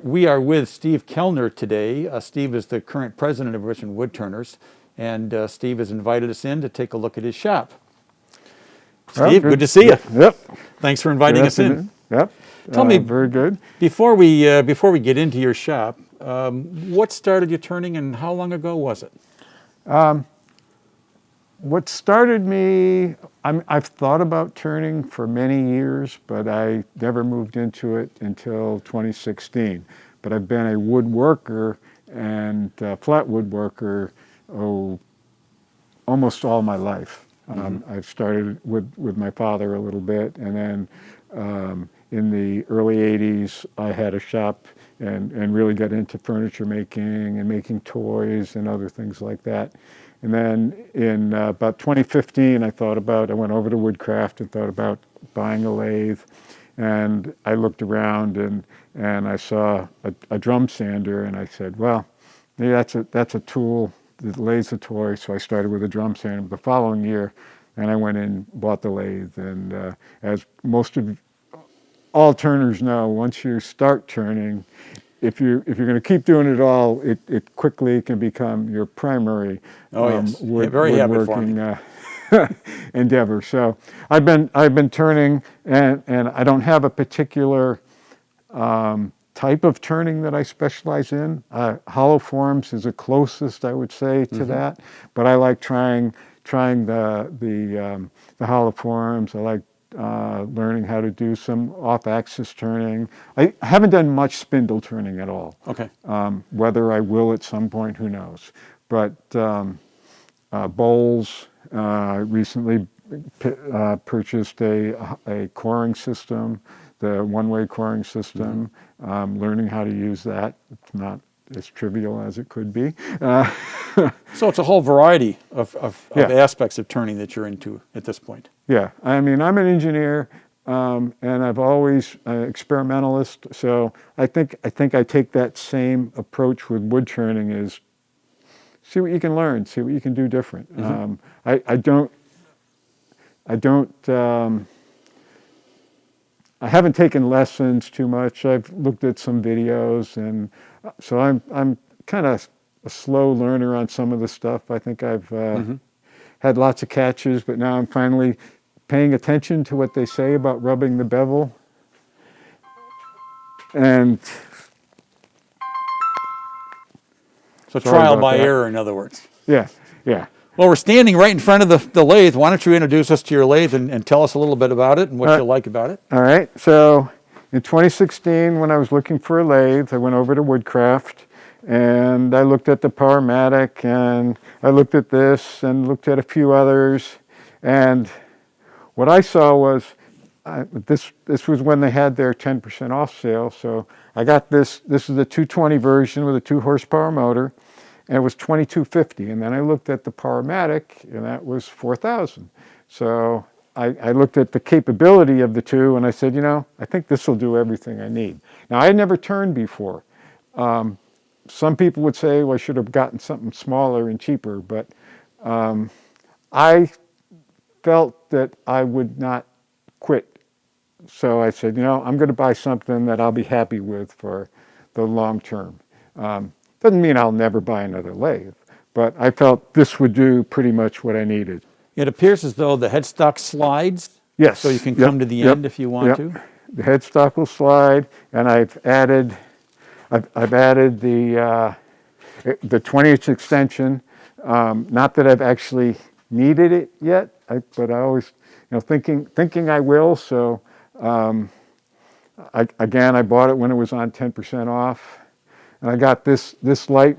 We are with Steve Kellner today. Steve is the current president of Richmond Woodturners, and Steve has invited us in to take a look at his shop. Steve, good to see you. Yep. Thanks for inviting us in. Yep. Tell me, very good. Before we get into your shop, what started you turning, and how long ago was it? What started me, I've thought about turning for many years, but I never moved into it until 2016. But I've been a woodworker and flat woodworker almost all my life. I've started with my father a little bit, and then in the early 80s, I had a shop and really got into furniture making and making toys and other things like that. And then in about 2015, I went over to Woodcraft and thought about buying a lathe. And I looked around and I saw a drum sander, and I said, well, maybe that's a tool. The lathe's a toy, so I started with a drum sander. The following year, and I went in and bought the lathe. And as most of all turners know, once you start turning, if you're going to keep doing it all, it quickly can become your primary woodworking endeavor. So I've been turning, and I don't have a particular type of turning that I specialize in. Hollow forms is the closest, I would say, to that. But I like trying the hollow forms. I like learning how to do some off-axis turning. I haven't done much spindle turning at all. Okay. Whether I will at some point, who knows? But bowls, recently purchased a coring system, the one-way coring system. Learning how to use that. It's not as trivial as it could be. So it's a whole variety of aspects of turning that you're into at this point. Yeah, I mean, I'm an engineer, and I've always experimentalist. So I think I take that same approach with wood turning: is see what you can learn, see what you can do different. I haven't taken lessons too much. I've looked at some videos, and so I'm kind of a slow learner on some of the stuff. I think I've had lots of catches, but now I'm finally paying attention to what they say about rubbing the bevel. And so trial by error, in other words. Yeah, yeah. Well, we're standing right in front of the lathe. Why don't you introduce us to your lathe and tell us a little bit about it and what you like about it? All right. So in 2016, when I was looking for a lathe, I went over to Woodcraft, and I looked at the Powermatic, and I looked at this and looked at a few others. And what I saw was, this was when they had their 10% off sale. So I got this. This is the 220 version with a 2-horsepower motor. And it was $2,250, and then I looked at the Powermatic, and that was $4,000. So I looked at the capability of the two, and I said, I think this will do everything I need. Now, I had never turned before. Some people would say, well, I should have gotten something smaller and cheaper, but I felt that I would not quit. So I said, I'm going to buy something that I'll be happy with for the long term. Doesn't mean I'll never buy another lathe, but I felt this would do pretty much what I needed. It appears as though the headstock slides. Yes. So you can come to the end if you want to. The headstock will slide, and I've added the 20-inch extension. Not that I've actually needed it yet, but I always, thinking I will. So I bought it when it was on 10% off. And I got this light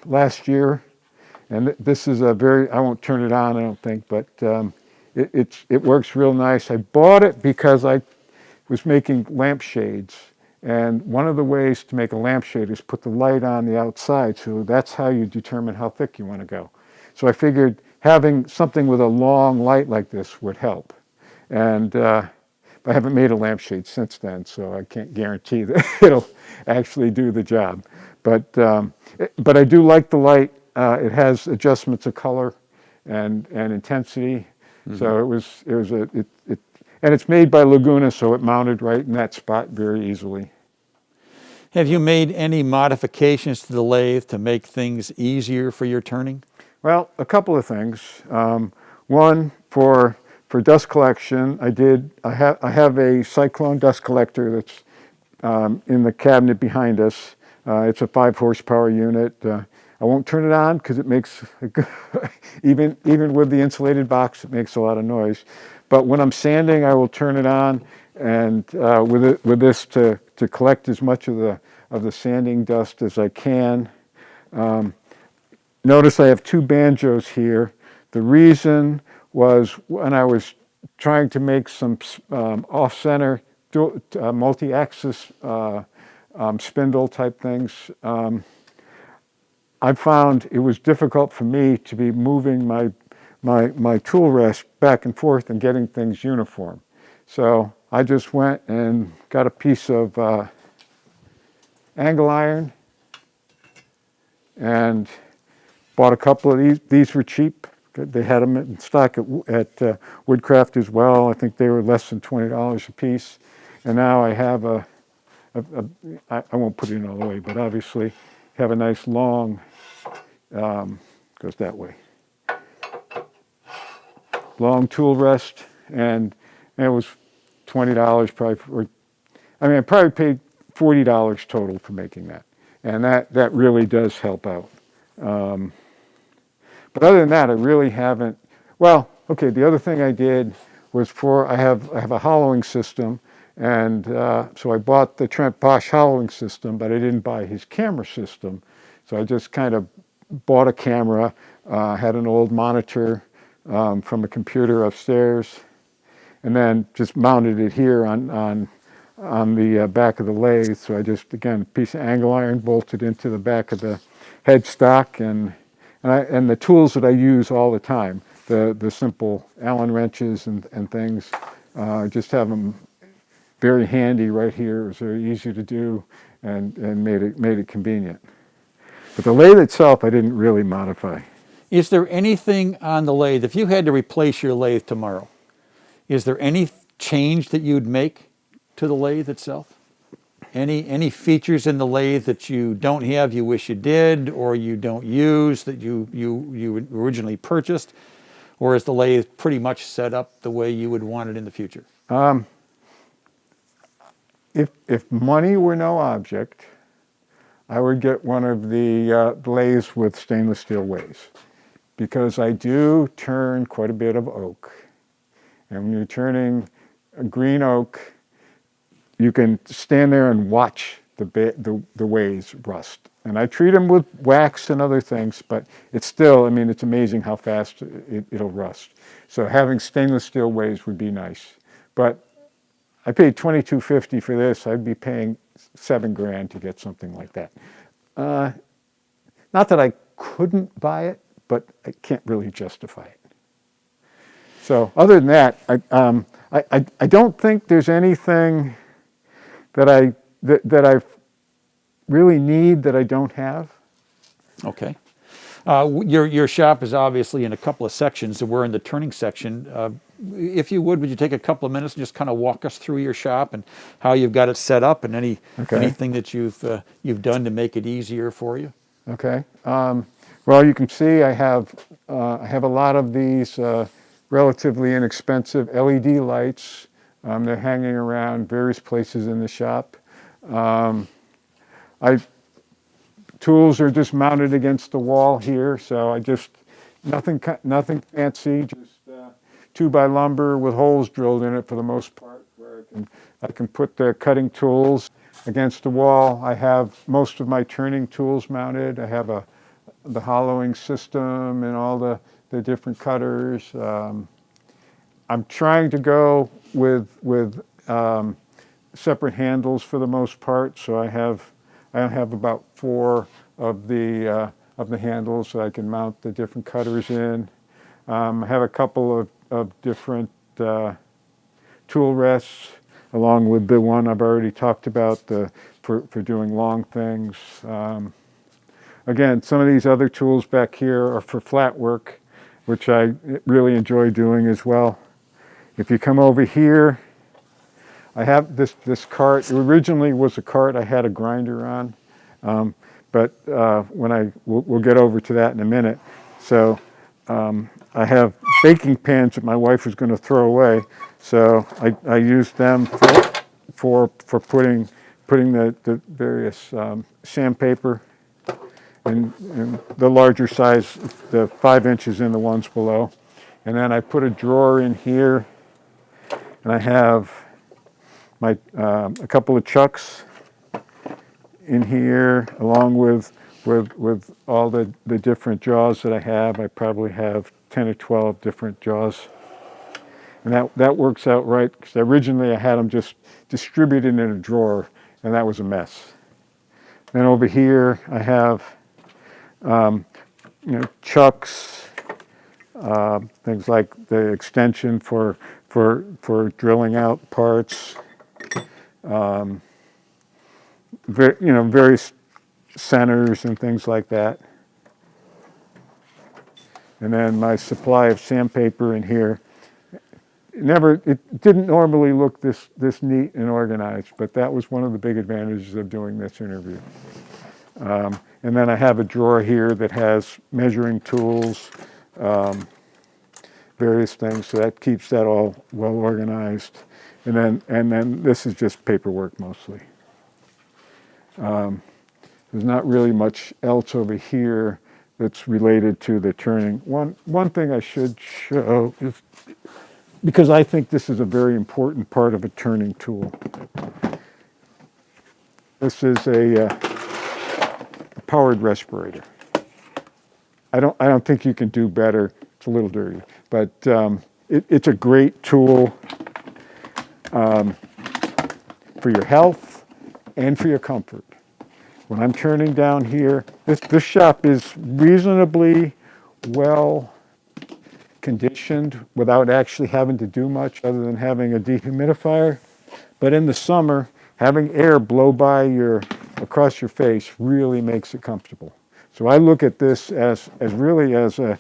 last year, and this is I won't turn it on, I don't think, but it works real nice. I bought it because I was making lampshades, and one of the ways to make a lampshade is put the light on the outside, so that's how you determine how thick you want to go. So I figured having something with a long light like this would help. And I haven't made a lampshade since then, so I can't guarantee that it'll actually do the job. But I do like the light. It has adjustments of color and intensity. So and it's made by Laguna, so it mounted right in that spot very easily. Have you made any modifications to the lathe to make things easier for your turning? Well, a couple of things. One, for dust collection, I have a Cyclone dust collector that's in the cabinet behind us. It's a 5 horsepower unit. I won't turn it on because it makes, even with the insulated box, it makes a lot of noise. But when I'm sanding, I will turn it on, and with this to collect as much of the sanding dust as I can. Notice I have 2 banjos here. The reason was when I was trying to make some off-center multi-axis spindle type things. I found it was difficult for me to be moving my tool rest back and forth and getting things uniform. So I just went and got a piece of angle iron and bought a couple of these. These were cheap. They had them in stock at Woodcraft as well. I think they were less than $20 a piece. And now I have I won't put it in all the way, but obviously have a nice long, goes that way, long tool rest, and it was $20 probably, I probably paid $40 total for making that, and that really does help out. But other than that, I really haven't. Well, okay. The other thing I did was I have a hollowing system, and so I bought the Trent Bosch hollowing system, but I didn't buy his camera system. So I just kind of bought a camera, had an old monitor from a computer upstairs, and then just mounted it here on the back of the lathe. So I just, again, a piece of angle iron bolted into the back of the headstock, and the tools that I use all the time, the simple Allen wrenches and things, just have them very handy right here. It was very easy to do, and made it convenient. But the lathe itself, I didn't really modify. Is there anything on the lathe, if you had to replace your lathe tomorrow, is there any change that you'd make to the lathe itself? Any features in the lathe that you don't have, you wish you did, or you don't use, that you originally purchased? Or is the lathe pretty much set up the way you would want it in the future? If money were no object, I would get one of the lathes with stainless steel ways, because I do turn quite a bit of oak. And when you're turning a green oak, you can stand there and watch the ways rust. And I treat them with wax and other things, but it's still, it's amazing how fast it'll rust. So having stainless steel ways would be nice. But I paid $22.50 for this. I'd be paying $7,000 to get something like that. Not that I couldn't buy it, but I can't really justify it. So other than that, I don't think there's anything that I really need that I don't have. Okay. Your shop is obviously in a couple of sections. We're in the turning section. If you would you take a couple of minutes and just kind of walk us through your shop and how you've got it set up, and anything that you've done to make it easier for you? Okay. Well, you can see I have a lot of these relatively inexpensive LED lights. They're hanging around various places in the shop. Tools are just mounted against the wall here, so I just nothing fancy, just 2x lumber with holes drilled in it for the most part, where I can put the cutting tools against the wall. I have most of my turning tools mounted. I have the hollowing system and all the different cutters. I'm trying to go with separate handles for the most part, so I have about 4 of the handles that I can mount the different cutters in. I have a couple of different tool rests, along with the one I've already talked about for doing long things. Again, some of these other tools back here are for flat work, which I really enjoy doing as well. If you come over here, I have this cart. It originally was a cart I had a grinder on, but we'll get over to that in a minute. So I have baking pans that my wife was going to throw away, so I used them for putting the various sandpaper in the larger size, the 5 inches in the ones below. And then I put a drawer in here, and I have my a couple of chucks in here, along with all the different jaws that I have. I probably have 10 or 12 different jaws. And that works out right, because originally I had them just distributed in a drawer, and that was a mess. Then over here I have chucks, things like the extension for drilling out parts, various centers and things like that. And then my supply of sandpaper in here. It didn't normally look this neat and organized, but that was one of the big advantages of doing this interview. And then I have a drawer here that has measuring tools, various things, so that keeps that all well organized. And then this is just paperwork mostly. There's not really much else over here that's related to the turning. One thing I should show is, because I think this is a very important part of a turning tool. This is a powered respirator. I don't think you can do better. It's a little dirty, but it's a great tool for your health and for your comfort. When I'm turning down here, this shop is reasonably well conditioned without actually having to do much other than having a dehumidifier. But in the summer, having air blow by across your face really makes it comfortable. So I look at this as really as an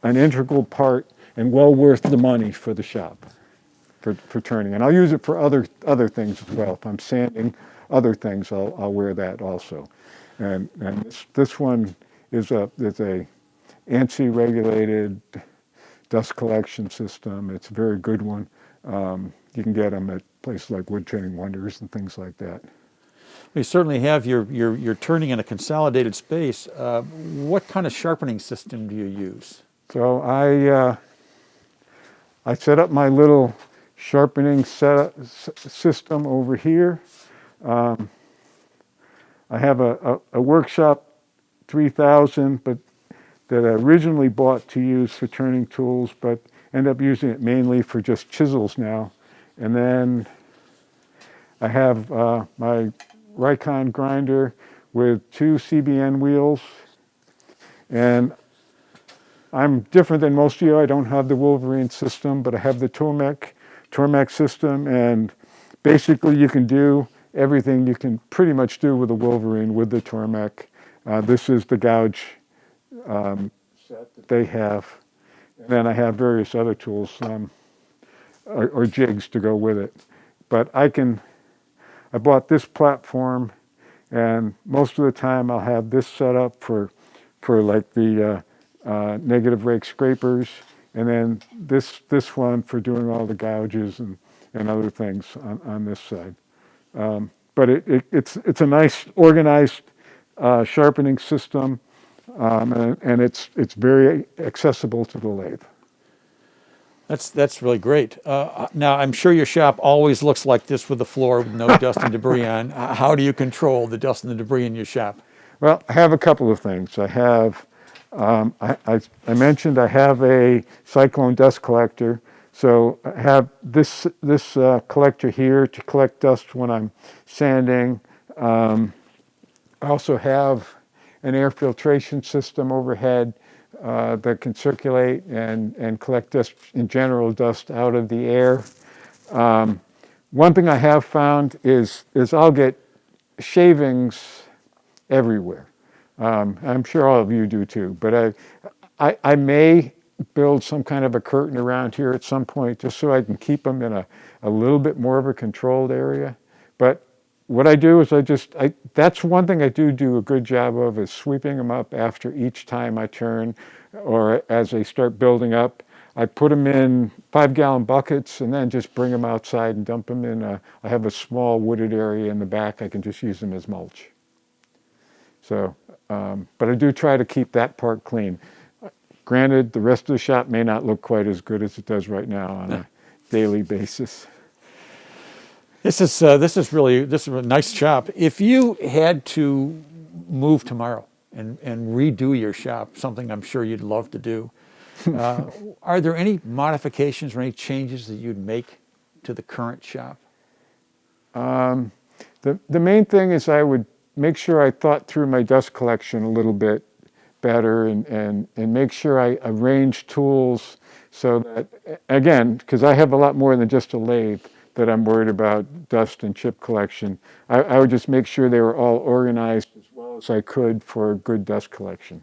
integral part and well worth the money for the shop, for turning. And I'll use it for other things as well. If I'm sanding other things, I'll wear that also. And this one is a ANSI regulated dust collection system. It's a very good one. You can get them at places like Woodturning Wonders and things like that. You certainly have your turning in a consolidated space. What kind of sharpening system do you use? So I set up my little sharpening system over here. I have a Workshop 3000, but that I originally bought to use for turning tools, but end up using it mainly for just chisels now. And then I have my Rikon grinder with 2 CBN wheels. And I'm different than most of you. I don't have the Wolverine system, but I have the Tormek system, and basically you can do everything you can pretty much do with a Wolverine with the Tormek. This is the gouge set that they have. And then I have various other tools or jigs to go with it. But I bought this platform, and most of the time I'll have this set up for like the negative rake scrapers, and then this one for doing all the gouges and other things on this side. But it's a nice organized sharpening system, and it's very accessible to the lathe. That's really great. Now, I'm sure your shop always looks like this with the floor with no dust and debris on. How do you control the dust and the debris in your shop? Well, I have a couple of things. I have, I mentioned I have a cyclone dust collector. So I have this collector here to collect dust when I'm sanding. I also have an air filtration system overhead that can circulate and collect dust, in general, dust out of the air. One thing I have found is I'll get shavings everywhere. I'm sure all of you do too, but I may build some kind of a curtain around here at some point, just so I can keep them in a little bit more of a controlled area. But what I do is that's one thing I do a good job of, is sweeping them up after each time I turn, or as they start building up. I put them in 5-gallon buckets and then just bring them outside and dump them in. I have a small wooded area in the back. I can just use them as mulch. So, but I do try to keep that part clean. Granted, the rest of the shop may not look quite as good as it does right now on a daily basis. This is a nice shop. If you had to move tomorrow and redo your shop, something I'm sure you'd love to do, are there any modifications or any changes that you'd make to the current shop? The main thing is I would make sure I thought through my dust collection a little bit better, and make sure I arrange tools so that, again, because I have a lot more than just a lathe that I'm worried about dust and chip collection. I would just make sure they were all organized as well as I could for good dust collection.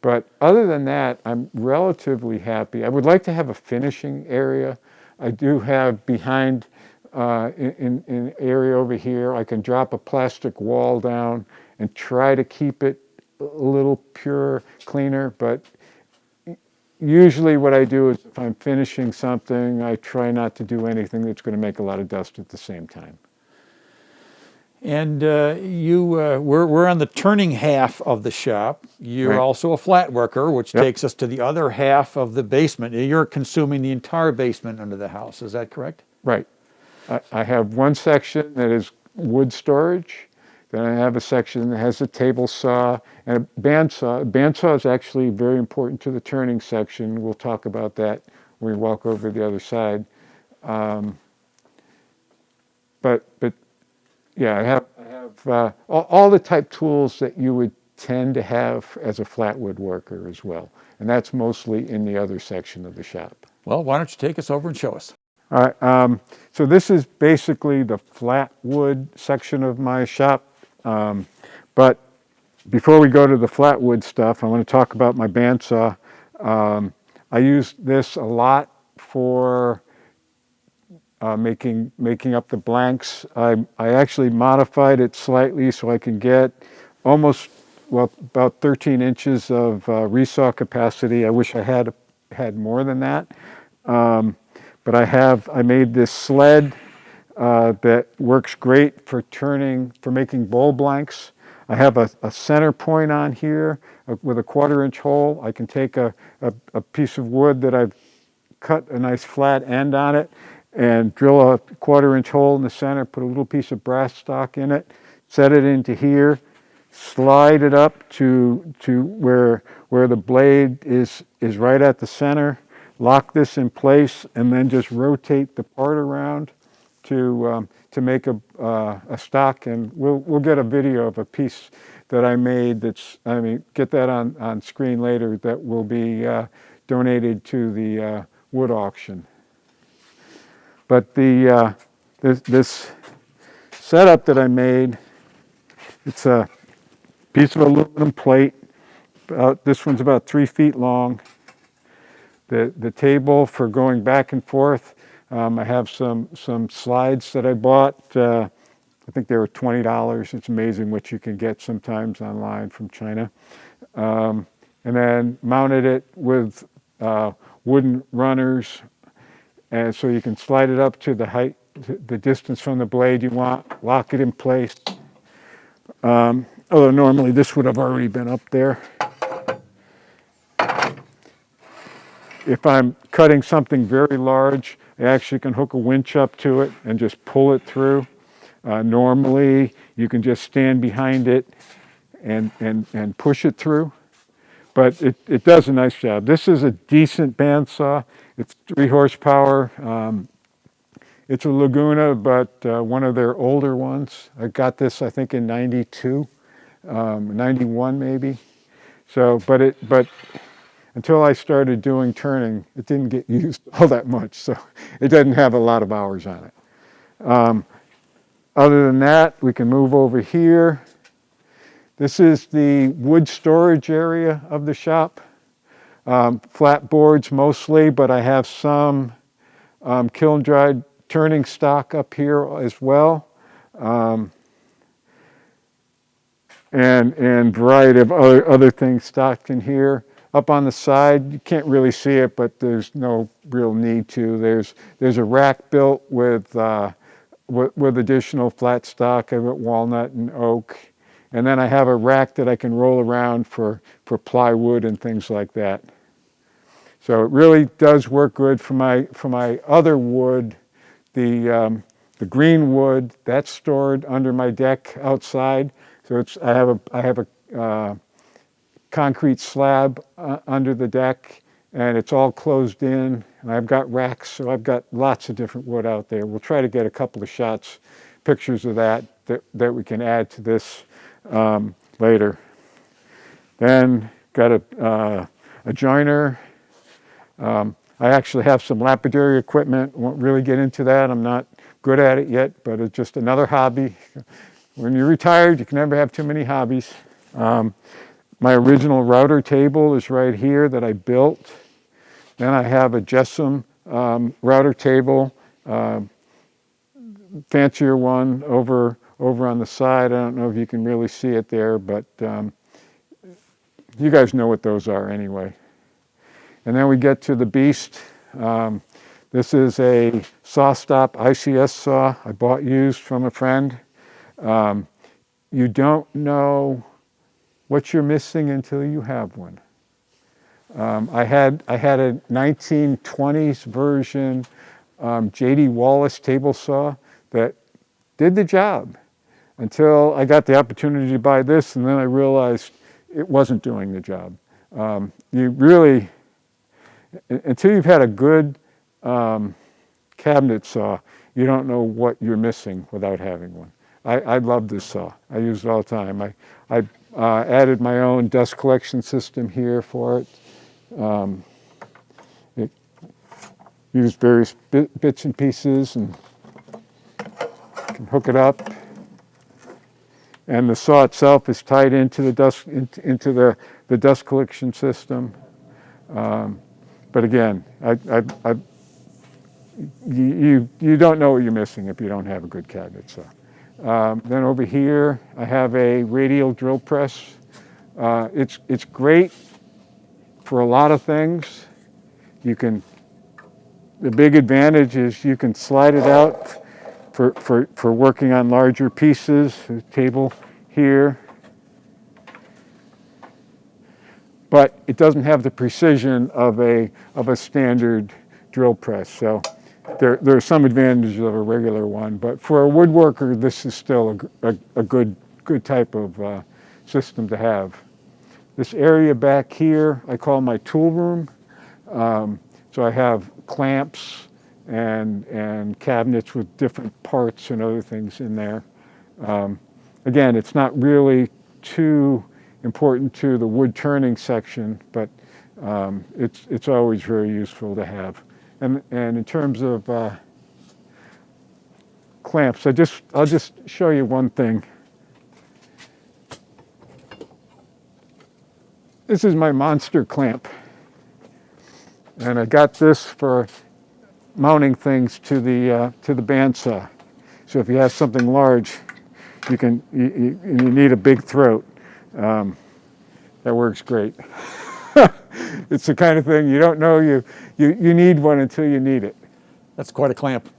But other than that, I'm relatively happy. I would like to have a finishing area. I do have behind, in an area over here, I can drop a plastic wall down and try to keep it a little pure, cleaner. But usually what I do is, if I'm finishing something, I try not to do anything that's going to make a lot of dust at the same time. And we're on the turning half of the shop. You're Right. also a flat worker, which Yep. takes us to the other half of the basement. You're consuming the entire basement under the house. Is that correct? Right. I have one section that is wood storage. Then I have a section that has a table saw and a bandsaw. A bandsaw is actually very important to the turning section. We'll talk about that when we walk over the other side. But yeah, I have all the type tools that you would tend to have as a flat woodworker as well. And that's mostly in the other section of the shop. Well, why don't you take us over and show us? All right, so this is basically the flat wood section of my shop. But before we go to the flat wood stuff, I want to talk about my bandsaw. I use this a lot for making up the blanks. I actually modified it slightly so I can get about 13 inches of resaw capacity. I wish I had more than that. But I made this sled that works great for making bowl blanks. I have a center point on here with a 1/4-inch hole. I can take a piece of wood that I've cut a nice flat end on it and drill a 1/4-inch hole in the center, put a little piece of brass stock in it, set it into here, slide it up to where the blade is right at the center, lock this in place, and then just rotate the part around to make a stock. And we'll get a video of a piece that I made get that on screen later, that will be donated to the wood auction. But this setup that I made, it's a piece of aluminum plate. This one's about 3 feet long. The table for going back and forth, I have some slides that I bought. I think they were $20. It's amazing what you can get sometimes online from China. And then mounted it with wooden runners, and so you can slide it up to the height, the distance from the blade you want, lock it in place. Although normally this would have already been up there. If I'm cutting something very large, I actually can hook a winch up to it and just pull it through. Normally, you can just stand behind it and push it through. But it does a nice job. This is a decent bandsaw. It's 3 horsepower. It's a Laguna, but one of their older ones. I got this, I think, in 92, 91 maybe. So, but until I started doing turning, it didn't get used all that much. So it doesn't have a lot of hours on it. Other than that, we can move over here. This is the wood storage area of the shop. flat boards mostly, but I have some kiln dried turning stock up here as well. And variety of other things stocked in here. Up on the side, you can't really see it, but there's no real need to. There's a rack built with additional flat stock. I've got walnut and oak. And then I have a rack that I can roll around for plywood and things like that. So it really does work good for my other wood, the green wood that's stored under my deck outside. So I have a concrete slab under the deck, and it's all closed in. And I've got racks, so I've got lots of different wood out there. We'll try to get a couple of shots, pictures of that we can add to this later. Then got a joiner. I actually have some lapidary equipment. Won't really get into that. I'm not good at it yet, but it's just another hobby. When you're retired, you can never have too many hobbies. My original router table is right here that I built. Then I have a Jessam router table, fancier one over on the side. I don't know if you can really see it there, but you guys know what those are anyway. And then we get to the beast. This is a SawStop ICS saw I bought used from a friend. You don't know what you're missing until you have one. I had a 1920s version J.D. Wallace table saw that did the job until I got the opportunity to buy this, and then I realized it wasn't doing the job. You really, until you've had a good cabinet saw, you don't know what you're missing without having one. I love this saw. I use it all the time. I added my own dust collection system here for it. It used various bits and pieces and can hook it up. And the saw itself is tied into the dust into the dust collection system. But again, you don't know what you're missing if you don't have a good cabinet saw. Then over here, I have a radial drill press. It's great for a lot of things. The big advantage is you can slide it out for working on larger pieces. The table here. But it doesn't have the precision of a standard drill press. So there are some advantages of a regular one, but for a woodworker, this is still a good type of system to have. This area back here, I call my tool room. So I have clamps and cabinets with different parts and other things in there. Again, it's not really too important to the wood turning section, but it's always very useful to have. And in terms of clamps, I'll just show you one thing. This is my monster clamp, and I got this for mounting things to the bandsaw. So if you have something large, you need a big throat. That works great. It's the kind of thing you don't know you need one until you need it. That's quite a clamp.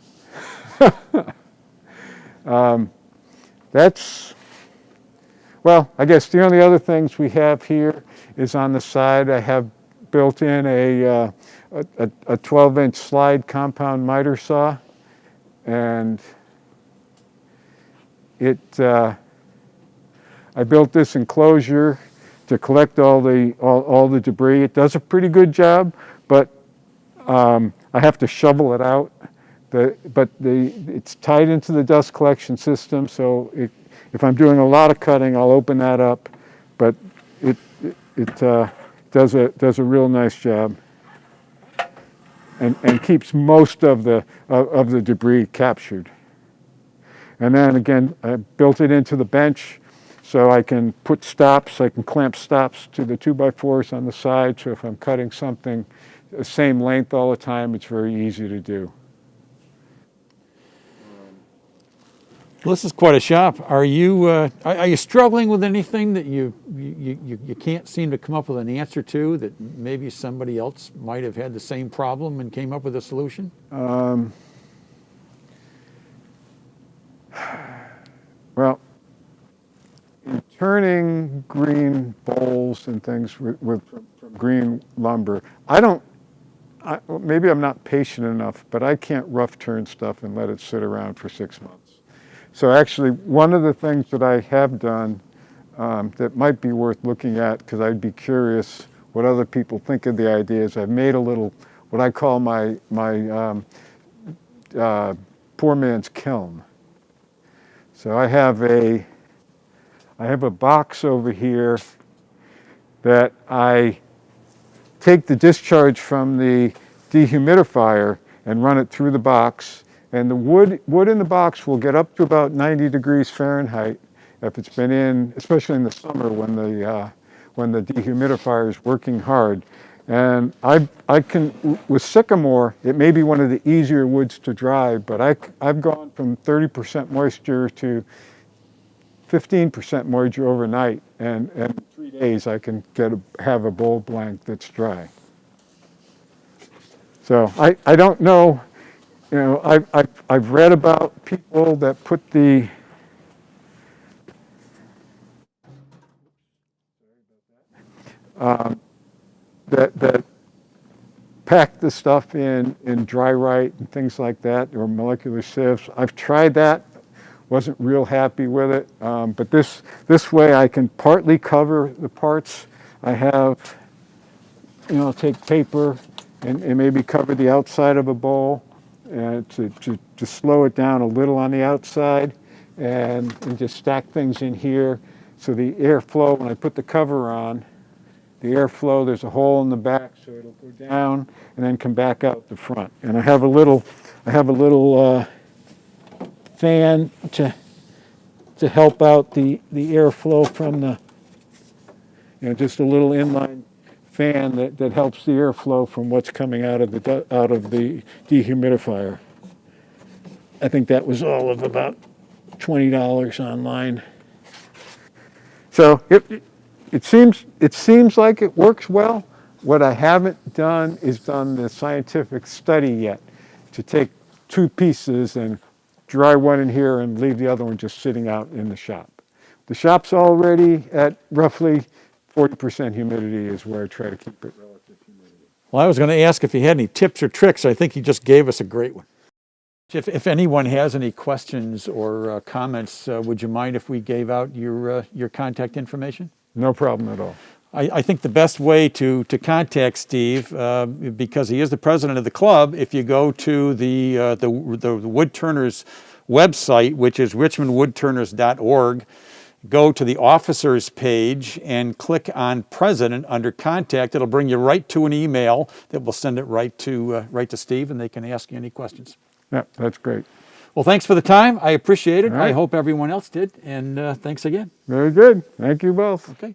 Well, I guess the only other things we have here is on the side. I have built in a 12-inch slide compound miter saw, and I built this enclosure to collect all the debris. It does a pretty good job, but I have to shovel it out. It's tied into the dust collection system, so if I'm doing a lot of cutting, I'll open that up. But it does a real nice job, and keeps most of the debris captured. And then again, I built it into the bench So I can put stops, I can clamp stops to the 2x4s on the side, so if I'm cutting something the same length all the time, it's very easy to do. Well, this is quite a shop. Are you struggling with anything that you can't seem to come up with an answer to, that maybe somebody else might have had the same problem and came up with a solution? Well, in turning green bowls and things from green lumber, maybe I'm not patient enough, but I can't rough turn stuff and let it sit around for 6 months. So actually, one of the things that I have done that might be worth looking at, because I'd be curious what other people think of the idea, is I've made a little, what I call my poor man's kiln. So I have a box over here that I take the discharge from the dehumidifier and run it through the box. And the wood in the box will get up to about 90 degrees Fahrenheit if it's been in, especially in the summer when the dehumidifier is working hard. And I can, with sycamore, it may be one of the easier woods to dry, but I've gone from 30% moisture to 15% moisture overnight, and in 3 days I can have a bowl blank that's dry. So I don't know. You know, I've read about people that put that pack the stuff in dry rite and things like that, or molecular sieves. I've tried that, wasn't real happy with it. But this way I can partly cover the parts. I have, take paper and maybe cover the outside of a bowl to slow it down a little on the outside, and just stack things in here. So the airflow, when I put the cover on, the airflow, there's a hole in the back, so it'll go down and then come back out the front. And I have a little fan to help out the airflow from the, just a little inline fan that helps the airflow from what's coming out of the dehumidifier. I think that was all of about $20 online. So it seems like it works well. What I haven't done is done the scientific study yet, to take two pieces and dry one in here and leave the other one just sitting out in the shop. The shop's already at roughly 40% humidity is where I try to keep it relative humidity. Well, I was going to ask if you had any tips or tricks. I think you just gave us a great one. If anyone has any questions or comments, would you mind if we gave out your contact information? No problem at all. I think the best way to contact Steve, because he is the president of the club, if you go to the Woodturners website, which is richmondwoodturners.org, go to the officers page and click on president under contact. It'll bring you right to an email that will send it right to Steve, and they can ask you any questions. Yeah, that's great. Well, thanks for the time. I appreciate it. All right. I hope everyone else did, and thanks again. Very good. Thank you both. Okay.